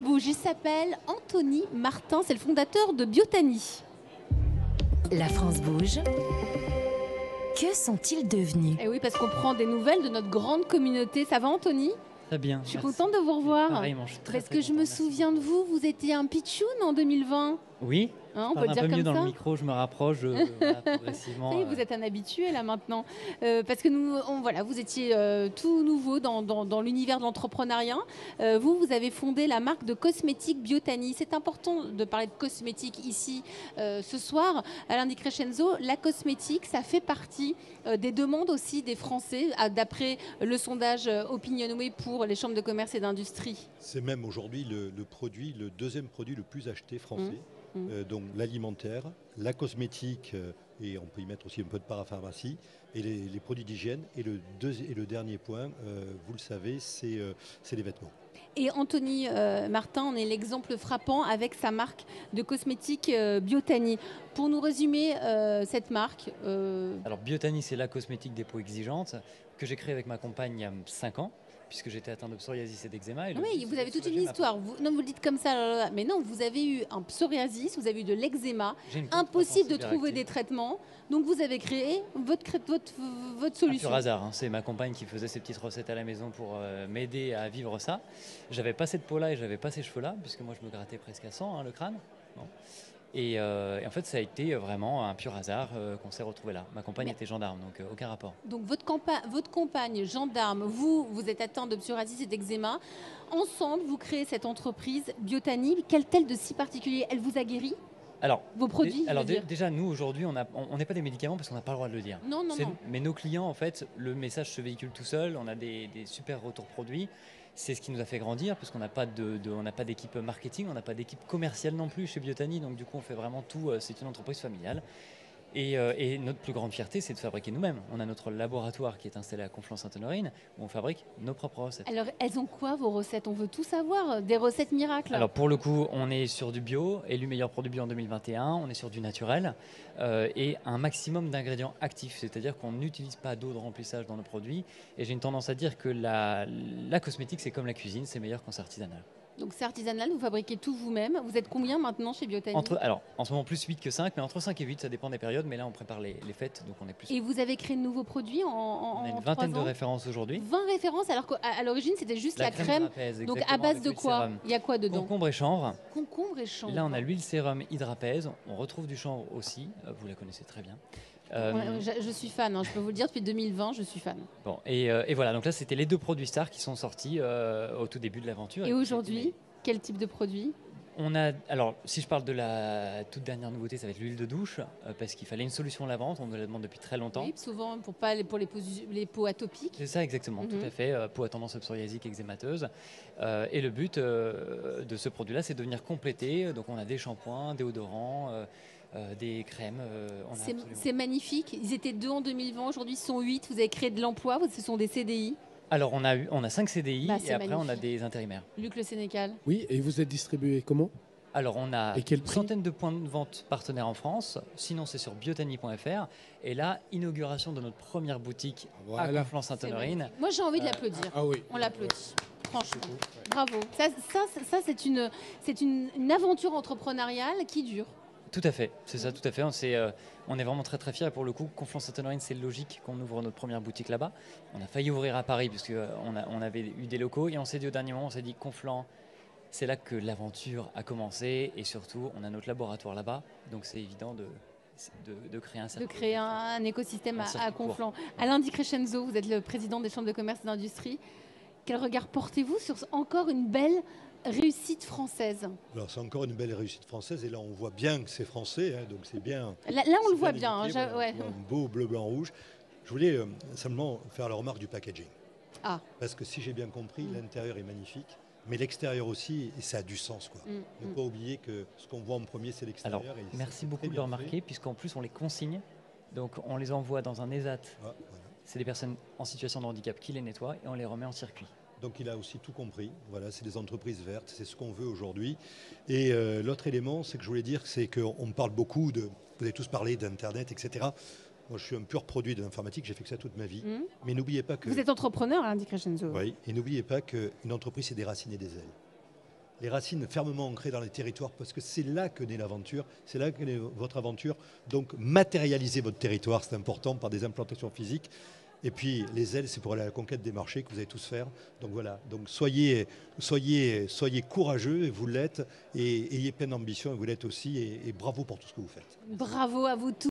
Bouge, il s'appelle Anthony Martin, c'est le fondateur de Biotany. La France bouge. Que sont-ils devenus? Et oui, parce qu'on prend des nouvelles de notre grande communauté. Ça va, Anthony? Très bien. Je suis merci. contente de vous revoir. Pareillement, je suis très, Parce très que je me content, merci. souviens de vous, vous étiez un pitchoun en 2020. Oui, Hein, on je peut le parle un dire peu mieux comme dans ça. le micro, je me rapproche voilà, progressivement. Ça y est, vous êtes un habitué là maintenant. Parce que voilà, vous étiez tout nouveau dans l'univers de l'entrepreneuriat. Vous avez fondé la marque de cosmétiques Biotany. C'est important de parler de cosmétiques ici ce soir. Alain Di Crescenzo, la cosmétique, ça fait partie des demandes aussi des Français, d'après le sondage Opinionway pour les chambres de commerce et d'industrie. C'est même aujourd'hui le deuxième produit le plus acheté français. Donc l'alimentaire, la cosmétique, et on peut y mettre aussi un peu de parapharmacie, et les produits d'hygiène. Et le dernier point, vous le savez, c'est les vêtements. Et Anthony Martin en est l'exemple frappant avec sa marque de cosmétiques Biotany. Pour nous résumer cette marque. Alors Biotany, c'est la cosmétique des peaux exigeantes que j'ai créée avec ma compagne il y a 5 ans, puisque j'étais atteint de psoriasis et d'eczéma. Oui, vous avez toute une histoire. Non, vous le dites comme ça, mais non, vous avez eu un psoriasis, vous avez eu de l'eczéma, impossible de trouver des traitements. Donc vous avez créé votre solution. Pur hasard, hein. C'est ma compagne qui faisait ses petites recettes à la maison pour m'aider à vivre ça. J'avais pas cette peau-là et j'avais pas ces cheveux-là, puisque moi je me grattais presque à 100, hein, le crâne. Bon. Et en fait, ça a été vraiment un pur hasard qu'on s'est retrouvé là. Ma compagne était gendarme, donc aucun rapport. Donc votre compagne gendarme, vous êtes atteint de psoriasis et d'eczéma. Ensemble, vous créez cette entreprise Biotany. Qu'a-t-elle de si particulier? Elle vous a guéri? Alors, vos produits, déjà, nous, aujourd'hui, on n'est pas des médicaments parce qu'on n'a pas le droit de le dire. Non. Mais nos clients, en fait, le message se véhicule tout seul. On a des super retours produits. C'est ce qui nous a fait grandir parce qu'on n'a pas d'équipe marketing, on n'a pas d'équipe commerciale non plus chez Biotany. Donc, du coup, on fait vraiment tout. C'est une entreprise familiale. Et notre plus grande fierté, c'est de fabriquer nous-mêmes. On a notre laboratoire qui est installé à Conflans-Sainte-Honorine où on fabrique nos propres recettes. Alors, elles ont quoi vos recettes? On veut tout savoir, des recettes miracles. Alors, pour le coup, on est sur du bio, élu meilleur produit bio en 2021. On est sur du naturel et un maximum d'ingrédients actifs. C'est-à-dire qu'on n'utilise pas d'eau de remplissage dans nos produits. Et j'ai une tendance à dire que la cosmétique, c'est comme la cuisine, c'est meilleur quand c'est artisanal. Donc c'est artisanal, vous fabriquez tout vous-même. Vous êtes combien maintenant chez Biotany? Alors, en ce moment, plus 8 que 5, mais entre 5 et 8, ça dépend des périodes. Mais là, on prépare les fêtes, donc on est plus. Et vous avez créé de nouveaux produits On a une vingtaine de références aujourd'hui. 20 références, alors qu'à l'origine, c'était juste la crème. Hydrapèse, donc à base de quoi? Sérum. Il y a quoi dedans? Concombre et chanvre. Concombre et chanvre. Là, on a l'huile sérum Hydrapèse. On retrouve du chanvre aussi. Vous la connaissez très bien. Je suis fan, hein, je peux vous le dire, depuis 2020, je suis fan. Bon, et voilà, donc là, c'était les 2 produits stars qui sont sortis au tout début de l'aventure. Et aujourd'hui, quel type de produit? Alors, si je parle de la toute dernière nouveauté, ça va être l'huile de douche, parce qu'il fallait une solution lavante, on nous la demande depuis très longtemps. Oui, souvent pour les peaux atopiques. C'est ça, exactement, tout à fait, peau à tendance psoriasique, eczémateuse. Et le but de ce produit-là, c'est de venir compléter. Donc, on a des shampoings, des des crèmes. C'est magnifique. Ils étaient 2 en 2020, aujourd'hui ils sont 8. Vous avez créé de l'emploi, ce sont des CDI. Alors, on a 5 CDI et après, magnifique. on a des intérimaires. Luc Le Sénécal. Oui, et vous êtes distribué comment? Alors, on a une centaine de points de vente partenaires en France. Sinon, c'est sur biotany.fr. Et là, inauguration de notre première boutique à Conflans-Sainte-Honorine. Moi, j'ai envie de l'applaudir. Ah oui. On l'applaudit. Franchement, bravo. Ça c'est une aventure entrepreneuriale qui dure. Tout à fait, c'est ça, tout à fait. On est vraiment très très fiers. Et pour le coup, Conflans-Sainte-Honorine, c'est logique qu'on ouvre notre première boutique là-bas. On a failli ouvrir à Paris puisqu'on avait eu des locaux et on s'est dit au dernier moment, on s'est dit Conflans, c'est là que l'aventure a commencé et surtout, on a notre laboratoire là-bas. Donc c'est évident de créer un circuit. De créer un écosystème à Conflans. Alain Di Crescenzo, vous êtes le président des chambres de commerce et d'industrie. Quel regard portez-vous sur encore une belle réussite française? Alors c'est encore une belle réussite française et là on voit bien que c'est français, hein, donc c'est bien. Là on le voit bien. Voilà, Ouais. un beau bleu, blanc, rouge. Je voulais simplement faire la remarque du packaging. Ah. Parce que si j'ai bien compris, l'intérieur est magnifique, mais l'extérieur aussi, et ça a du sens, quoi. Ne pas oublier que ce qu'on voit en premier, c'est l'extérieur. Alors, merci beaucoup de le remarquer, puisqu'en plus on les consigne, donc on les envoie dans un ESAT. Voilà. C'est des personnes en situation de handicap qui les nettoient et on les remet en circuit. Donc il a aussi tout compris. Voilà, c'est des entreprises vertes, c'est ce qu'on veut aujourd'hui. Et l'autre élément, c'est que je voulais dire, c'est qu'on parle beaucoup de, vous avez tous parlé d'Internet, etc. Moi, je suis un pur produit de l'informatique, j'ai fait que ça toute ma vie. Mais n'oubliez pas que... Vous êtes entrepreneur, Alain Di Crescenzo. Oui, et n'oubliez pas qu'une entreprise, c'est des racines et des ailes. les racines fermement ancrées dans les territoires, parce que c'est là que naît l'aventure, c'est là que naît votre aventure. Donc matérialiser votre territoire, c'est important par des implantations physiques. Et puis les ailes, c'est pour aller à la conquête des marchés que vous allez tous faire. Donc voilà, donc soyez courageux, et vous l'êtes, et ayez plein d'ambition, et vous l'êtes aussi, et bravo pour tout ce que vous faites. Bravo à vous tous.